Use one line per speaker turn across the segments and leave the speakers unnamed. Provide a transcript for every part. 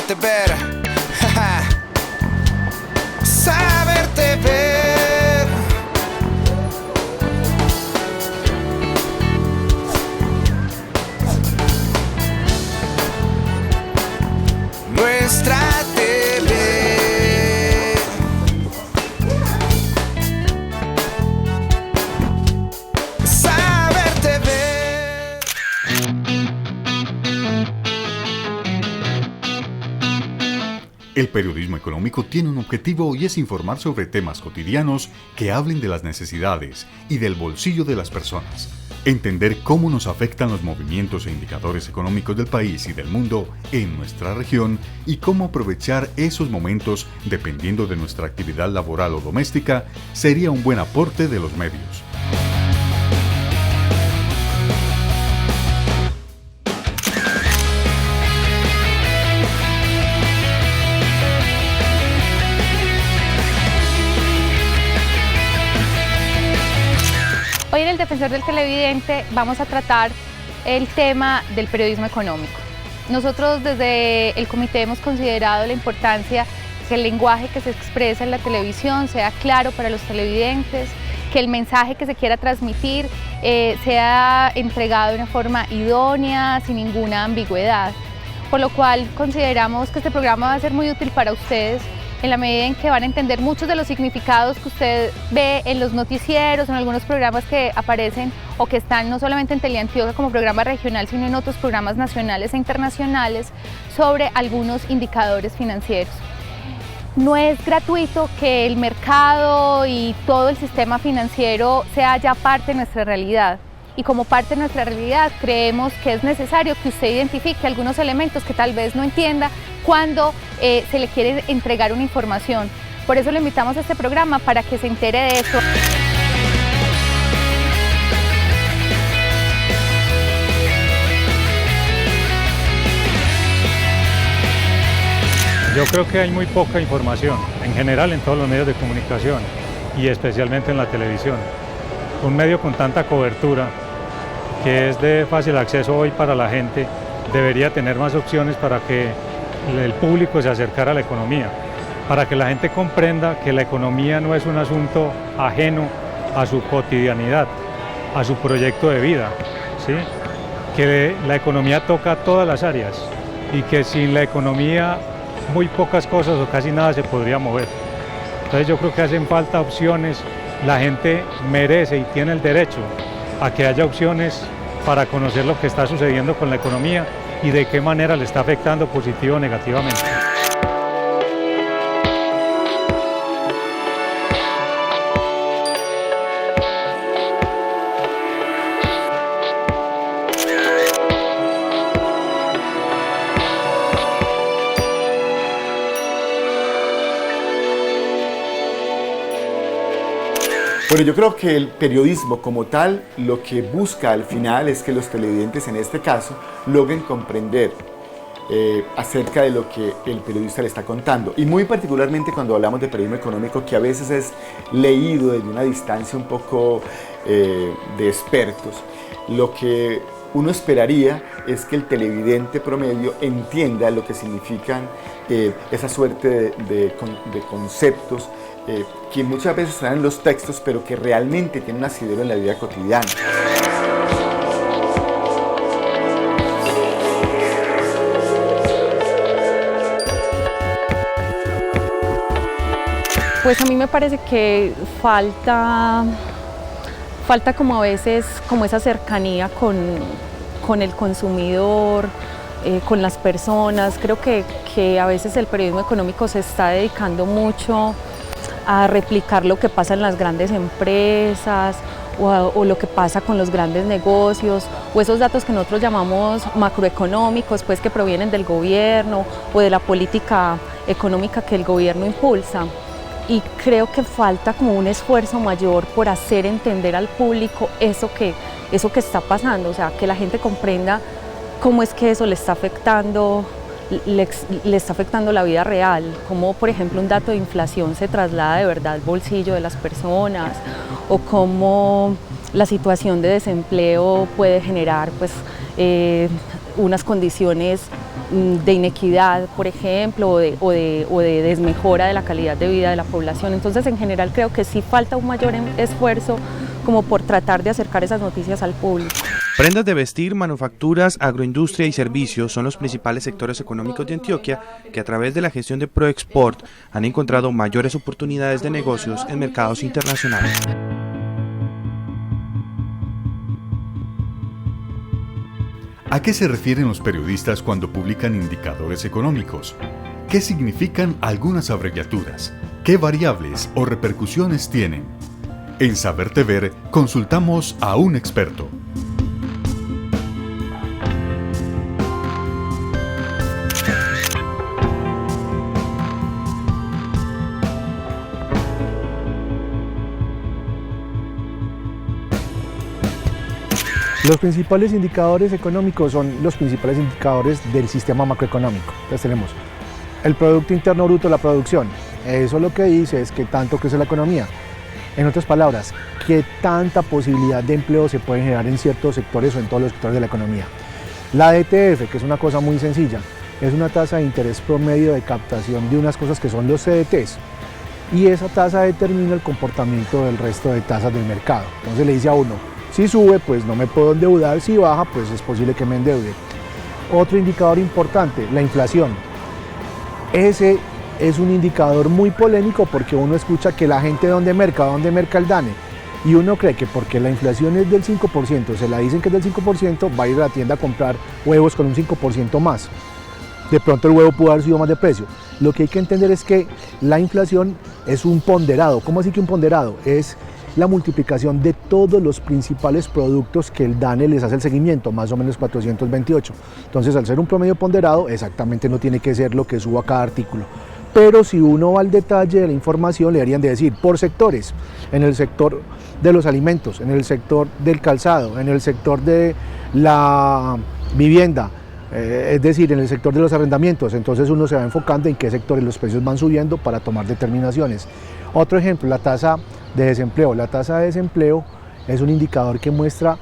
saberte ver, saberte ver. Nuestra TV. Saberte ver.
El periodismo económico tiene un objetivo y es informar sobre temas cotidianos que hablen de las necesidades y del bolsillo de las personas. Entender cómo nos afectan los movimientos e indicadores económicos del país y del mundo en nuestra región y cómo aprovechar esos momentos dependiendo de nuestra actividad laboral o doméstica sería un buen aporte de los medios.
Hoy en El Defensor del Televidente vamos a tratar el tema del periodismo económico. Nosotros desde el comité hemos considerado la importancia que el lenguaje que se expresa en la televisión sea claro para los televidentes, que el mensaje que se quiera transmitir sea entregado de una forma idónea, sin ninguna ambigüedad. Por lo cual consideramos que este programa va a ser muy útil para ustedes en la medida en que van a entender muchos de los significados que usted ve en los noticieros, en algunos programas que aparecen o que están no solamente en Teleantioquia como programa regional, sino en otros programas nacionales e internacionales sobre algunos indicadores financieros. No es gratuito que el mercado y todo el sistema financiero sea ya parte de nuestra realidad. Y como parte de nuestra realidad creemos que es necesario que usted identifique algunos elementos que tal vez no entienda cuando se le quiere entregar una información. Por eso lo invitamos a este programa para que se entere de eso.
Yo creo que hay muy poca información, en general en todos los medios de comunicación y especialmente en la televisión. Un medio con tanta cobertura, que es de fácil acceso hoy para la gente, debería tener más opciones para que el público se acercara a la economía, para que la gente comprenda que la economía no es un asunto ajeno a su cotidianidad, a su proyecto de vida, ¿sí? Que la economía toca todas las áreas y que sin la economía muy pocas cosas o casi nada se podría mover. Entonces yo creo que hacen falta opciones, la gente merece y tiene el derecho a que haya opciones para conocer lo que está sucediendo con la economía y de qué manera le está afectando positivo o negativamente.
Bueno, yo creo que el periodismo como tal lo que busca al final es que los televidentes en este caso logren comprender acerca de lo que el periodista le está contando, y muy particularmente cuando hablamos de periodismo económico, que a veces es leído desde una distancia un poco de expertos. Lo que uno esperaría es que el televidente promedio entienda lo que significan esa suerte de conceptos que muchas veces están en los textos, pero que realmente tienen un asidero en la vida cotidiana.
Pues a mí me parece que falta como a veces como esa cercanía con el consumidor, con las personas. Creo que a veces el periodismo económico se está dedicando mucho a replicar lo que pasa en las grandes empresas o lo que pasa con los grandes negocios, o esos datos que nosotros llamamos macroeconómicos, pues que provienen del gobierno o de la política económica que el gobierno impulsa. Y creo que falta como un esfuerzo mayor por hacer entender al público eso que está pasando, o sea, que la gente comprenda cómo es que eso le está afectando la vida real, cómo por ejemplo un dato de inflación se traslada de verdad al bolsillo de las personas, o cómo la situación de desempleo puede generar pues, unas condiciones de inequidad, por ejemplo, o de desmejora de la calidad de vida de la población. Entonces, en general, creo que sí falta un mayor esfuerzo como por tratar de acercar esas noticias al público.
Prendas de vestir, manufacturas, agroindustria y servicios son los principales sectores económicos de Antioquia que a través de la gestión de ProExport han encontrado mayores oportunidades de negocios en mercados internacionales.
¿A qué se refieren los periodistas cuando publican indicadores económicos? ¿Qué significan algunas abreviaturas? ¿Qué variables o repercusiones tienen? En Saberte Ver consultamos a un experto.
Los principales indicadores económicos son los principales indicadores del sistema macroeconómico. Entonces tenemos el Producto Interno Bruto, la producción. Eso lo que dice es que tanto crece la economía. En otras palabras, qué tanta posibilidad de empleo se puede generar en ciertos sectores o en todos los sectores de la economía. La DTF, que es una cosa muy sencilla, es una tasa de interés promedio de captación de unas cosas que son los CDTs. Y esa tasa determina el comportamiento del resto de tasas del mercado. Entonces le dice a uno, si sube, pues no me puedo endeudar, si baja, pues es posible que me endeude. Otro indicador importante, la inflación. Ese es un indicador muy polémico porque uno escucha que la gente ¿dónde merca el DANE? Y uno cree que porque la inflación es del 5%, se la dicen que es del 5%, va a ir a la tienda a comprar huevos con un 5% más. De pronto el huevo pudo haber sido más de precio. Lo que hay que entender es que la inflación es un ponderado. ¿Cómo así que un ponderado? Es la multiplicación de todos los principales productos que el DANE les hace el seguimiento, más o menos 428. Entonces, al ser un promedio ponderado, exactamente no tiene que ser lo que suba cada artículo. Pero si uno va al detalle de la información, le deberían de decir por sectores, en el sector de los alimentos, en el sector del calzado, en el sector de la vivienda, es decir, en el sector de los arrendamientos. Entonces uno se va enfocando en qué sectores los precios van subiendo para tomar determinaciones. Otro ejemplo, la tasa de desempleo. La tasa de desempleo es un indicador que muestra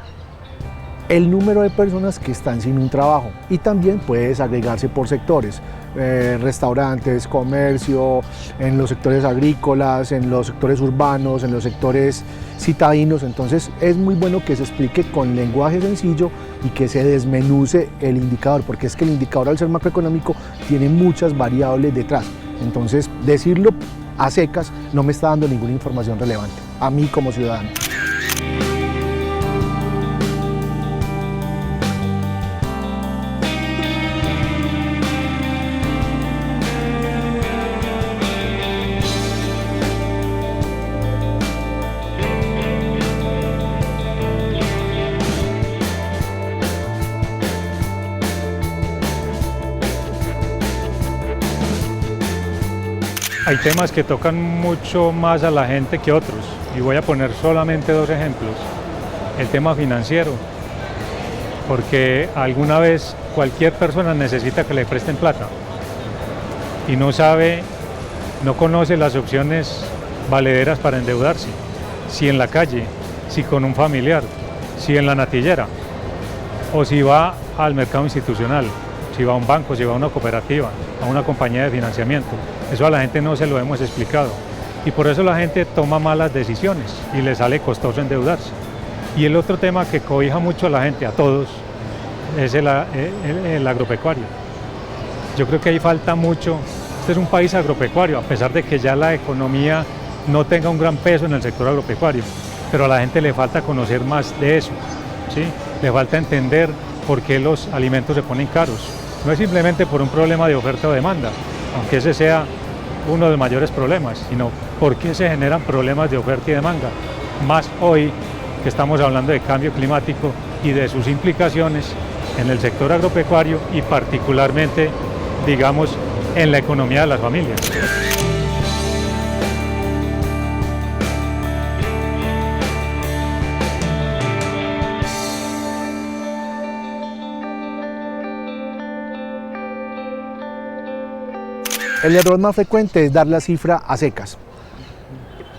el número de personas que están sin un trabajo y también puede desagregarse por sectores, restaurantes, comercio, en los sectores agrícolas, en los sectores urbanos, en los sectores citadinos. Entonces es muy bueno que se explique con lenguaje sencillo y que se desmenuce el indicador, porque es que el indicador, al ser macroeconómico, tiene muchas variables detrás. Entonces decirlo a secas no me está dando ninguna información relevante a mí como ciudadano.
Hay temas que tocan mucho más a la gente que otros, y voy a poner solamente dos ejemplos. El tema financiero, porque alguna vez cualquier persona necesita que le presten plata y no sabe, no conoce las opciones valederas para endeudarse, si en la calle, si con un familiar, si en la natillera, o si va al mercado institucional, si va a un banco, si va a una cooperativa, a una compañía de financiamiento. Eso a la gente no se lo hemos explicado y por eso la gente toma malas decisiones y le sale costoso endeudarse. Y el otro tema que cobija mucho a la gente, a todos, es el agropecuario. Yo creo que ahí falta mucho. Este es un país agropecuario, a pesar de que ya la economía no tenga un gran peso en el sector agropecuario, pero a la gente le falta conocer más de eso, ¿sí? Le falta entender por qué los alimentos se ponen caros. No es simplemente por un problema de oferta o demanda, aunque ese sea uno de los mayores problemas, sino por qué se generan problemas de oferta y demanda. Más hoy que estamos hablando de cambio climático y de sus implicaciones en el sector agropecuario y particularmente, digamos, en la economía de las familias.
El error más frecuente es dar la cifra a secas.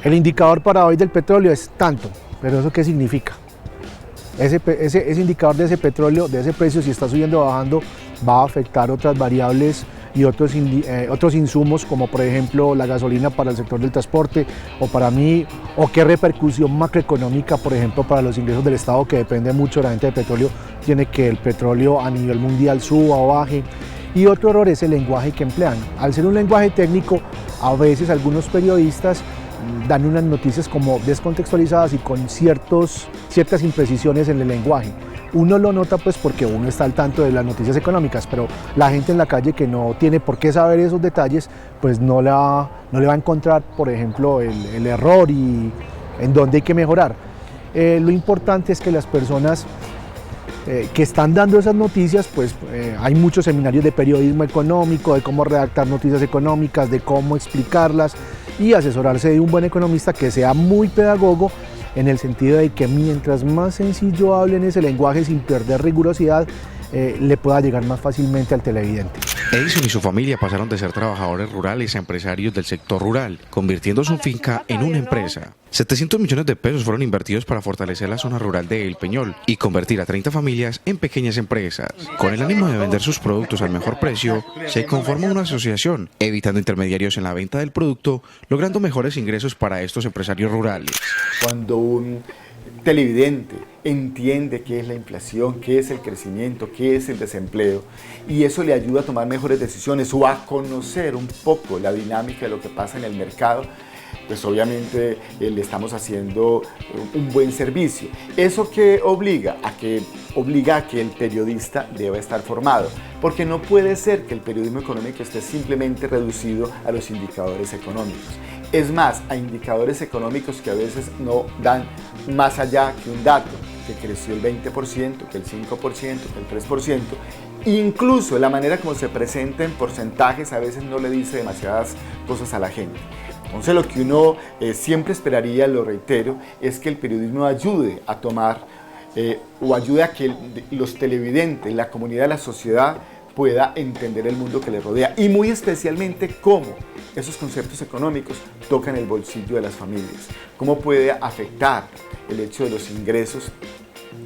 El indicador para hoy del petróleo es tanto, pero ¿eso qué significa? ese indicador de ese petróleo, de ese precio, si está subiendo o bajando, va a afectar otras variables y otros insumos, como por ejemplo la gasolina para el sector del transporte o para mí, o qué repercusión macroeconómica, por ejemplo, para los ingresos del Estado, que depende mucho de la venta de petróleo, tiene que el petróleo a nivel mundial suba o baje. Y otro error es el lenguaje que emplean. Al ser un lenguaje técnico, a veces algunos periodistas dan unas noticias como descontextualizadas y con ciertas imprecisiones en el lenguaje. Uno lo nota pues porque uno está al tanto de las noticias económicas, pero la gente en la calle que no tiene por qué saber esos detalles, pues no le va a encontrar, por ejemplo, el error y en dónde hay que mejorar. Lo importante es que las personas que están dando esas noticias, pues hay muchos seminarios de periodismo económico, de cómo redactar noticias económicas, de cómo explicarlas y asesorarse de un buen economista que sea muy pedagogo, en el sentido de que mientras más sencillo hablen ese lenguaje sin perder rigurosidad, le pueda llegar más fácilmente al televidente.
Edison y su familia pasaron de ser trabajadores rurales a empresarios del sector rural, convirtiendo su finca en una empresa. 700 millones de pesos fueron invertidos para fortalecer la zona rural de El Peñol y convertir a 30 familias en pequeñas empresas. Con el ánimo de vender sus productos al mejor precio, se conformó una asociación, evitando intermediarios en la venta del producto, logrando mejores ingresos para estos empresarios rurales.
Cuando un televidente entiende qué es la inflación, qué es el crecimiento, qué es el desempleo, y eso le ayuda a tomar mejores decisiones o a conocer un poco la dinámica de lo que pasa en el mercado, pues obviamente le estamos haciendo un buen servicio. Eso que obliga a que el periodista deba estar formado, porque no puede ser que el periodismo económico esté simplemente reducido a los indicadores económicos. Es más, a indicadores económicos que a veces no dan más allá que un dato, que creció el 20%, que el 5%, que el 3%. Incluso la manera como se presenta en porcentajes a veces no le dice demasiadas cosas a la gente. Entonces lo que uno siempre esperaría, lo reitero, es que el periodismo ayude a tomar o ayude a que los televidentes, la comunidad, la sociedad pueda entender el mundo que le rodea y muy especialmente cómo esos conceptos económicos tocan el bolsillo de las familias, cómo puede afectar el hecho de los ingresos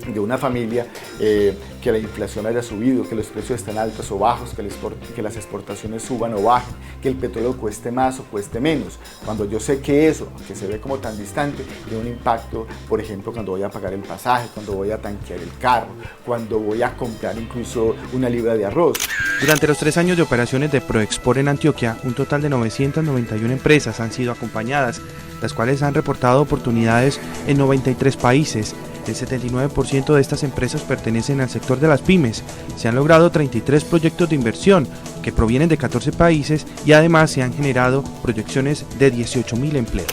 de una familia, que la inflación haya subido, que los precios estén altos o bajos, que las exportaciones suban o bajen, que el petróleo cueste más o cueste menos. Cuando yo sé que eso, que se ve como tan distante, tiene un impacto, por ejemplo, cuando voy a pagar el pasaje, cuando voy a tanquear el carro, cuando voy a comprar incluso una libra de arroz.
Durante los 3 años de operaciones de Proexport en Antioquia, un total de 991 empresas han sido acompañadas, las cuales han reportado oportunidades en 93 países. El 79% de estas empresas pertenecen al sector de las pymes. Se han logrado 33 proyectos de inversión que provienen de 14 países y además se han generado proyecciones de 18.000 empleos.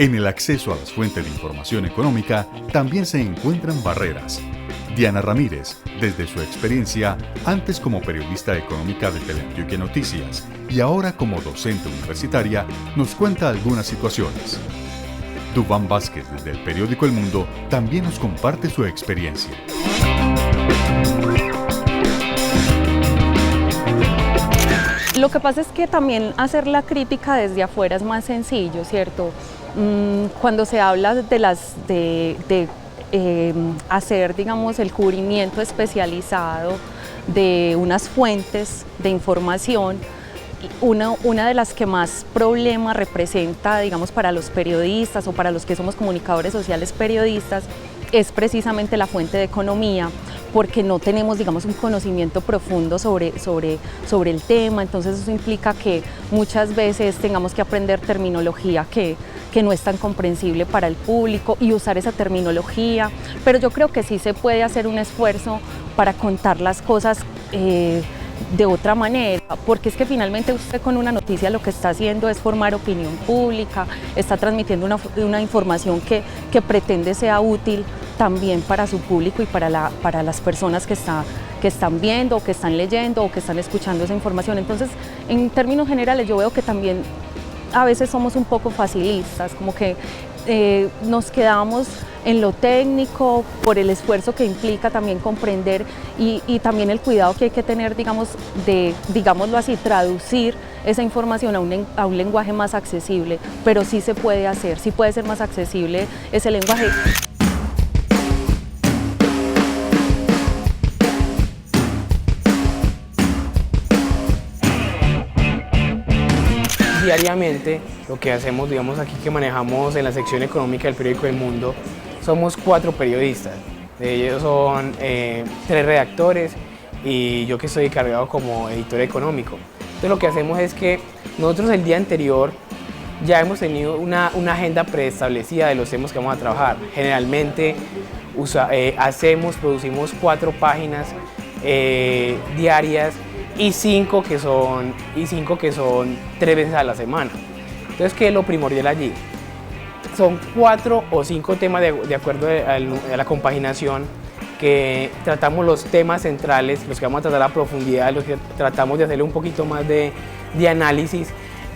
En el acceso a las fuentes de información económica también se encuentran barreras. Diana Ramírez, desde su experiencia, antes como periodista económica de Teleantioquia Noticias y ahora como docente universitaria, nos cuenta algunas situaciones. Duván Vázquez, desde el periódico El Mundo, también nos comparte su experiencia.
Lo que pasa es que también hacer la crítica desde afuera es más sencillo, ¿cierto? Cuando se habla de hacer, digamos, el cubrimiento especializado de unas fuentes de información, una de las que más problema representa, digamos, para los periodistas o para los que somos comunicadores sociales periodistas, es precisamente la fuente de economía, porque no tenemos, digamos, un conocimiento profundo sobre el tema. Entonces eso implica que muchas veces tengamos que aprender terminología que no es tan comprensible para el público y usar esa terminología, pero yo creo que sí se puede hacer un esfuerzo para contar las cosas de otra manera, porque es que finalmente usted con una noticia lo que está haciendo es formar opinión pública, está transmitiendo una información que pretende sea útil también para su público y para las personas que están viendo, o que están leyendo o que están escuchando esa información. Entonces, en términos generales, yo veo que también a veces somos un poco facilistas, como que nos quedamos en lo técnico por el esfuerzo que implica también comprender y también el cuidado que hay que tener, digamos, de, digámoslo así, traducir esa información a un lenguaje más accesible, pero sí se puede hacer, sí puede ser más accesible ese lenguaje.
Diariamente lo que hacemos, digamos aquí que manejamos en la sección económica del periódico El Mundo, somos 4 periodistas, de ellos son 3 redactores y yo que estoy encargado como editor económico. Entonces lo que hacemos es que nosotros el día anterior ya hemos tenido una agenda preestablecida de los temas que vamos a trabajar. Generalmente producimos 4 páginas diarias y 5 que son 3 veces a la semana. Entonces, ¿qué es lo primordial allí? Son 4 o 5 temas de acuerdo a la compaginación, que tratamos los temas centrales, los que vamos a tratar a profundidad, los que tratamos de hacerle un poquito más de análisis,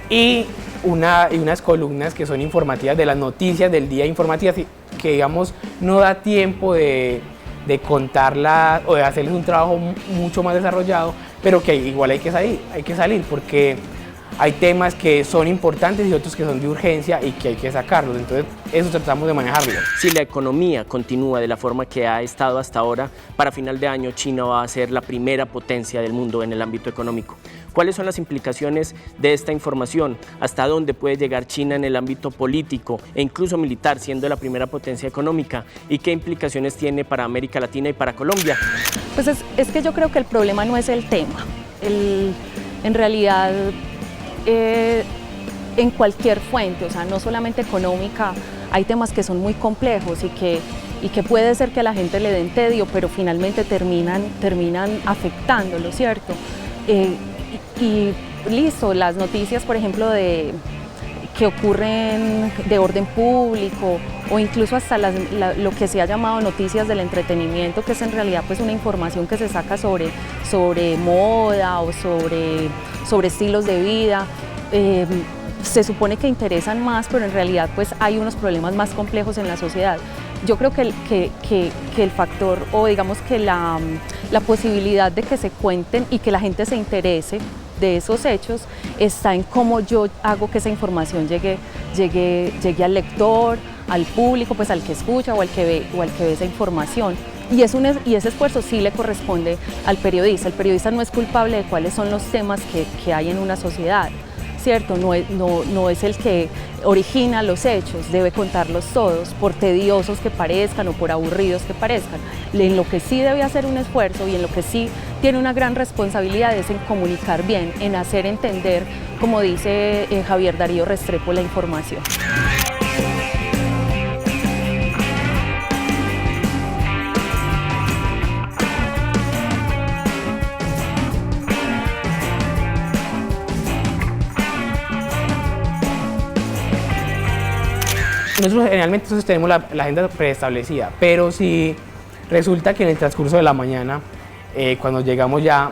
y unas columnas que son informativas de las noticias del día, informativas que digamos no da tiempo de contarlas o de hacerles un trabajo mucho más desarrollado, pero que igual hay que salir porque hay temas que son importantes y otros que son de urgencia y que hay que sacarlos, entonces eso tratamos de manejarlo.
Si la economía continúa de la forma que ha estado hasta ahora, para final de año China va a ser la primera potencia del mundo en el ámbito económico. ¿Cuáles son las implicaciones de esta información? ¿Hasta dónde puede llegar China en el ámbito político e incluso militar, siendo la primera potencia económica? ¿Y qué implicaciones tiene para América Latina y para Colombia?
Pues es que yo creo que el problema no es el tema. En realidad, en cualquier fuente, o sea, no solamente económica, hay temas que son muy complejos y que puede ser que a la gente le den tedio, pero finalmente terminan afectándolo, ¿cierto? Y listo, las noticias, por ejemplo, que ocurren de orden público o incluso hasta lo que se ha llamado noticias del entretenimiento, que es en realidad pues una información que se saca sobre moda o sobre estilos de vida, se supone que interesan más, pero en realidad pues hay unos problemas más complejos en la sociedad. Yo creo que el factor, o digamos que la posibilidad de que se cuenten y que la gente se interese de esos hechos está en cómo yo hago que esa información llegue al lector, al público, pues al que escucha o al que ve esa información. Y ese esfuerzo sí le corresponde al periodista. El periodista no es culpable de cuáles son los temas que hay en una sociedad, ¿cierto? No es el que origina los hechos, debe contarlos todos, por tediosos que parezcan o por aburridos que parezcan. En lo que sí debe hacer un esfuerzo y en lo que sí tiene una gran responsabilidad es en comunicar bien, en hacer entender, como dice Javier Darío Restrepo, la información.
Nosotros generalmente tenemos la agenda preestablecida, pero si resulta que en el transcurso de la mañana, cuando llegamos ya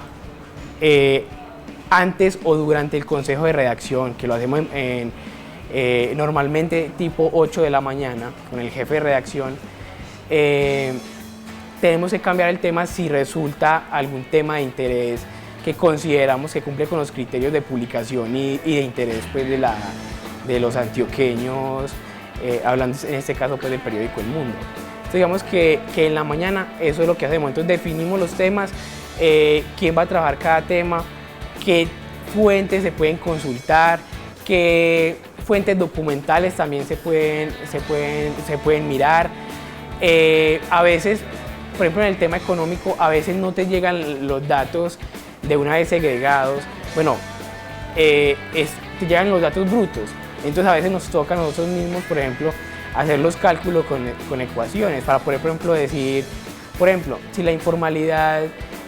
antes o durante el consejo de redacción, que lo hacemos normalmente tipo 8 de la mañana con el jefe de redacción, tenemos que cambiar el tema si resulta algún tema de interés que consideramos que cumple con los criterios de publicación y de interés pues, de los antioqueños, hablando en este caso pues, del periódico El Mundo. Entonces, digamos que en la mañana eso es lo que hacemos, entonces definimos los temas, quién va a trabajar cada tema, qué fuentes se pueden consultar, qué fuentes documentales también se pueden mirar. A veces, por ejemplo en el tema económico, a veces no te llegan los datos de una vez segregados, bueno, te llegan los datos brutos. Entonces a veces nos toca a nosotros mismos, por ejemplo, hacer los cálculos con ecuaciones para poder, por ejemplo, decir, por ejemplo, si la informalidad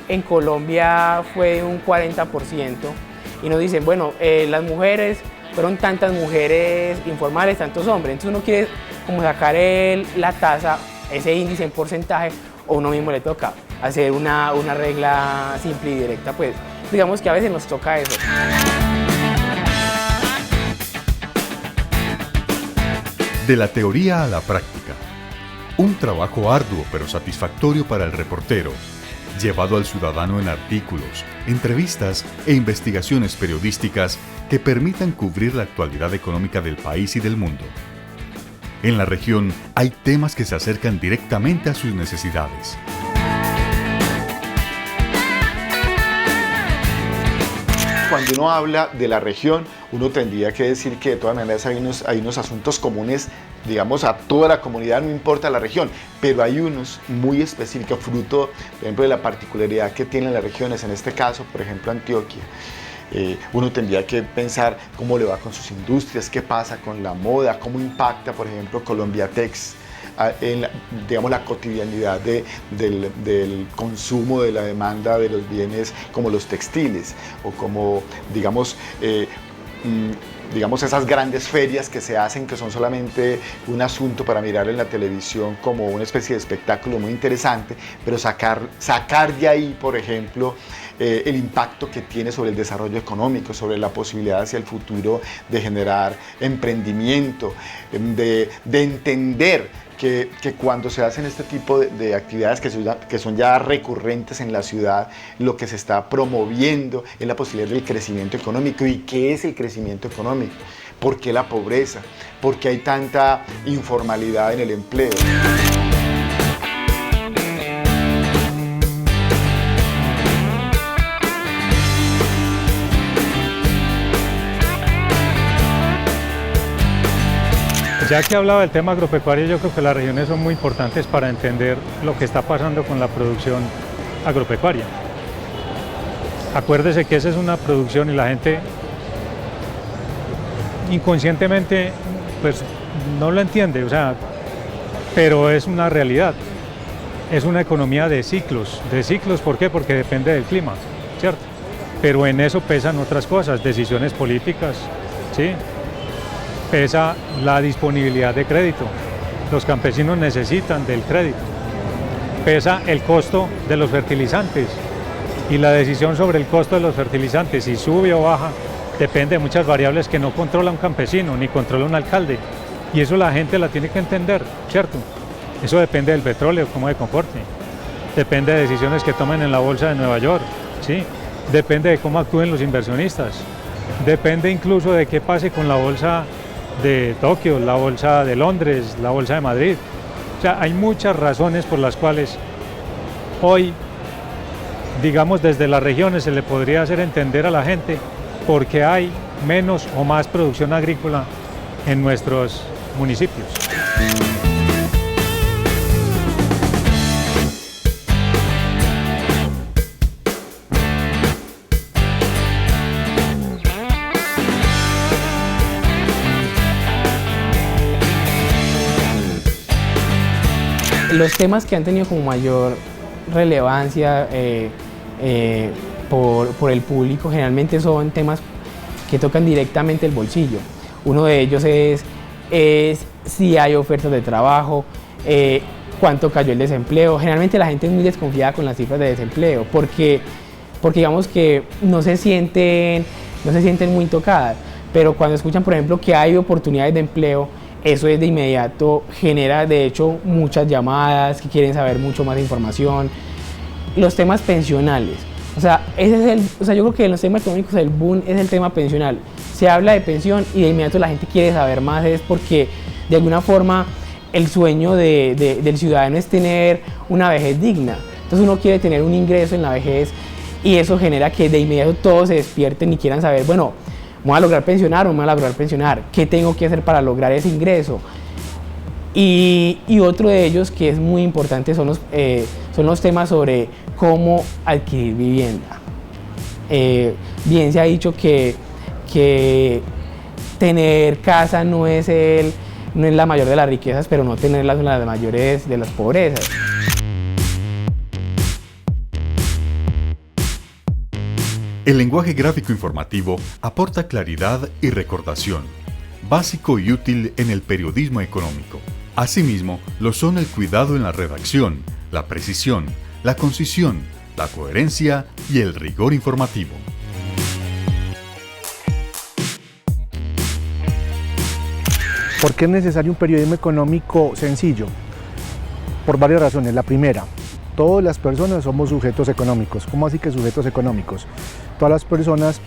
en Colombia fue de un 40% y nos dicen, bueno, las mujeres, fueron tantas mujeres informales, tantos hombres, entonces uno quiere como sacar la tasa, ese índice en porcentaje, o uno mismo le toca hacer una regla simple y directa, pues digamos que a veces nos toca eso.
De la teoría a la práctica. Un trabajo arduo pero satisfactorio para el reportero, llevado al ciudadano en artículos, entrevistas e investigaciones periodísticas que permitan cubrir la actualidad económica del país y del mundo. En la región hay temas que se acercan directamente a sus necesidades.
Cuando uno habla de la región, uno tendría que decir que de todas maneras hay unos asuntos comunes, digamos, a toda la comunidad, no importa la región, pero hay unos muy específicos, fruto, por ejemplo, de la particularidad que tienen las regiones, en este caso, por ejemplo, Antioquia. Uno tendría que pensar cómo le va con sus industrias, qué pasa con la moda, cómo impacta, por ejemplo, Colombiatex en la cotidianidad del consumo, de la demanda de los bienes como los textiles o como, digamos, esas grandes ferias que se hacen, que son solamente un asunto para mirar en la televisión como una especie de espectáculo muy interesante, pero sacar de ahí, por ejemplo, el impacto que tiene sobre el desarrollo económico, sobre la posibilidad hacia el futuro de generar emprendimiento, de entender que cuando se hacen este tipo de actividades que son ya recurrentes en la ciudad, lo que se está promoviendo es la posibilidad del crecimiento económico. ¿Y qué es el crecimiento económico? ¿Por qué la pobreza? ¿Por qué hay tanta informalidad en el empleo?
Ya que hablaba del tema agropecuario, yo creo que las regiones son muy importantes para entender lo que está pasando con la producción agropecuaria. Acuérdese que esa es una producción y la gente inconscientemente pues no lo entiende, pero es una realidad. Es una economía de ciclos. ¿Por qué? Porque depende del clima, ¿cierto? Pero en eso pesan otras cosas, decisiones políticas, ¿sí? Pesa la disponibilidad de crédito. Los campesinos necesitan del crédito. Pesa el costo de los fertilizantes y la decisión sobre el costo de los fertilizantes, si sube o baja, depende de muchas variables que no controla un campesino ni controla un alcalde. Y eso la gente la tiene que entender, ¿cierto? Eso depende del petróleo, cómo se comporte. Depende de decisiones que tomen en la bolsa de Nueva York, ¿sí? Depende de cómo actúen los inversionistas. Depende incluso de qué pase con la bolsa de Tokio, la bolsa de Londres, la bolsa de Madrid. Hay muchas razones por las cuales hoy, digamos, desde las regiones se le podría hacer entender a la gente por qué hay menos o más producción agrícola en nuestros municipios.
Los temas que han tenido como mayor relevancia por el público generalmente son temas que tocan directamente el bolsillo. Uno de ellos es si hay ofertas de trabajo, cuánto cayó el desempleo. Generalmente la gente es muy desconfiada con las cifras de desempleo porque digamos que no se sienten muy tocadas, pero cuando escuchan, por ejemplo, que hay oportunidades de empleo, eso es de inmediato, genera de hecho muchas llamadas que quieren saber mucho más de información. Los temas pensionales, yo creo que en los temas económicos el boom es el tema pensional. Se habla de pensión y de inmediato la gente quiere saber más, es porque de alguna forma el sueño del ciudadano es tener una vejez digna. Entonces uno quiere tener un ingreso en la vejez y eso genera que de inmediato todos se despierten y quieran saber, bueno, ¿voy a lograr pensionar o no me voy a lograr pensionar? ¿Qué tengo que hacer para lograr ese ingreso? Y otro de ellos que es muy importante son los temas sobre cómo adquirir vivienda. Bien se ha dicho que tener casa no es la mayor de las riquezas, pero no tenerla es una de las mayores de las pobrezas.
El lenguaje gráfico informativo aporta claridad y recordación, básico y útil en el periodismo económico. Asimismo, lo son el cuidado en la redacción, la precisión, la concisión, la coherencia y el rigor informativo.
¿Por qué es necesario un periodismo económico sencillo? Por varias razones. La primera, todas las personas somos sujetos económicos. ¿Cómo así que sujetos económicos? Todas las personas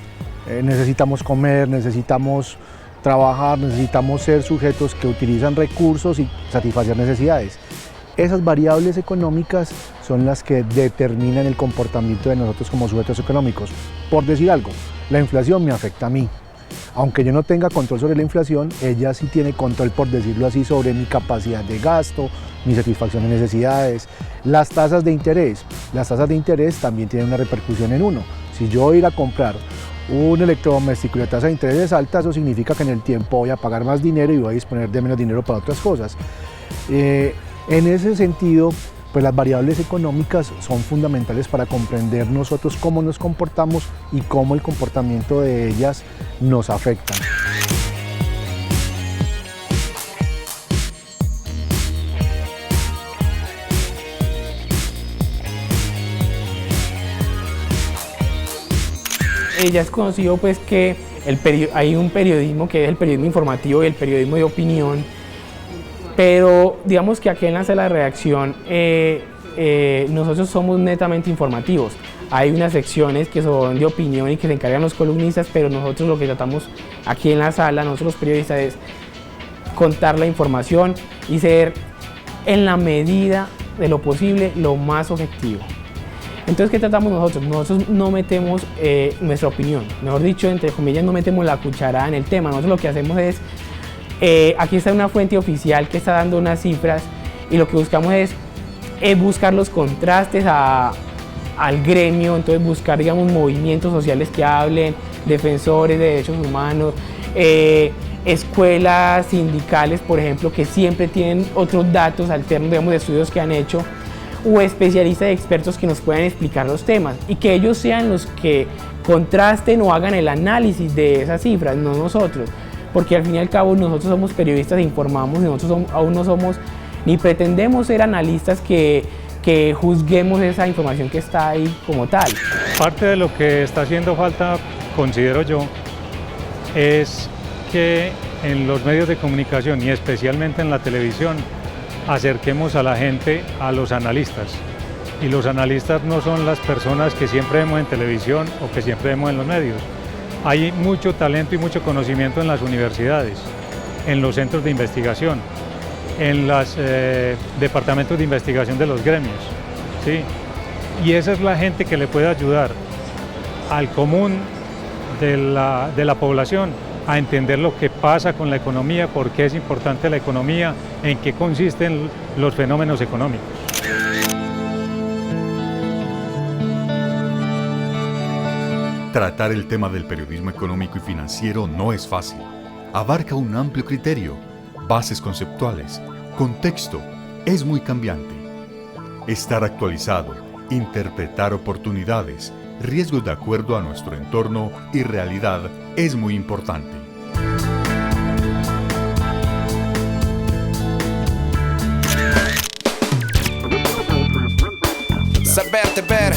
necesitamos comer, necesitamos trabajar, necesitamos ser sujetos que utilizan recursos y satisfacer necesidades. Esas variables económicas son las que determinan el comportamiento de nosotros como sujetos económicos. Por decir algo, la inflación me afecta a mí. Aunque yo no tenga control sobre la inflación, ella sí tiene control, por decirlo así, sobre mi capacidad de gasto, mi satisfacción de necesidades. Las tasas de interés también tienen una repercusión en uno. Si yo voy a ir a comprar un electrodoméstico y la tasa de interés es alta, eso significa que en el tiempo voy a pagar más dinero y voy a disponer de menos dinero para otras cosas. En ese sentido, pues las variables económicas son fundamentales para comprender nosotros cómo nos comportamos y cómo el comportamiento de ellas nos afecta.
Ya es conocido pues que hay un periodismo que es el periodismo informativo y el periodismo de opinión, pero digamos que aquí en la sala de redacción nosotros somos netamente informativos. Hay unas secciones que son de opinión y que se encargan los columnistas, pero nosotros lo que tratamos aquí en la sala, nosotros los periodistas, es contar la información y ser en la medida de lo posible lo más objetivo. Entonces, ¿qué tratamos nosotros? Nosotros no metemos nuestra opinión, mejor dicho, entre comillas, no metemos la cucharada en el tema. Nosotros lo que hacemos es, aquí está una fuente oficial que está dando unas cifras y lo que buscamos es buscar los contrastes al gremio, entonces buscar, digamos, movimientos sociales que hablen, defensores de derechos humanos, escuelas sindicales, por ejemplo, que siempre tienen otros datos alternos, digamos, de estudios que han hecho, o especialistas y expertos que nos puedan explicar los temas y que ellos sean los que contrasten o hagan el análisis de esas cifras, no nosotros, porque al fin y al cabo nosotros somos periodistas e informamos, y nosotros aún no somos ni pretendemos ser analistas que juzguemos esa información que está ahí como tal.
Parte de lo que está haciendo falta, considero yo, es que en los medios de comunicación y especialmente en la televisión acerquemos a la gente a los analistas, y los analistas no son las personas que siempre vemos en televisión o que siempre vemos en los medios. Hay mucho talento y mucho conocimiento en las universidades, en los centros de investigación, en los departamentos de investigación de los gremios, ¿sí? Y esa es la gente que le puede ayudar al común de la población a entender lo que pasa con la economía, por qué es importante la economía, en qué consisten los fenómenos económicos.
Tratar el tema del periodismo económico y financiero no es fácil. Abarca un amplio criterio, bases conceptuales, contexto, es muy cambiante. Estar actualizado, interpretar oportunidades, riesgos de acuerdo a nuestro entorno y realidad es muy importante.
Saberte ver,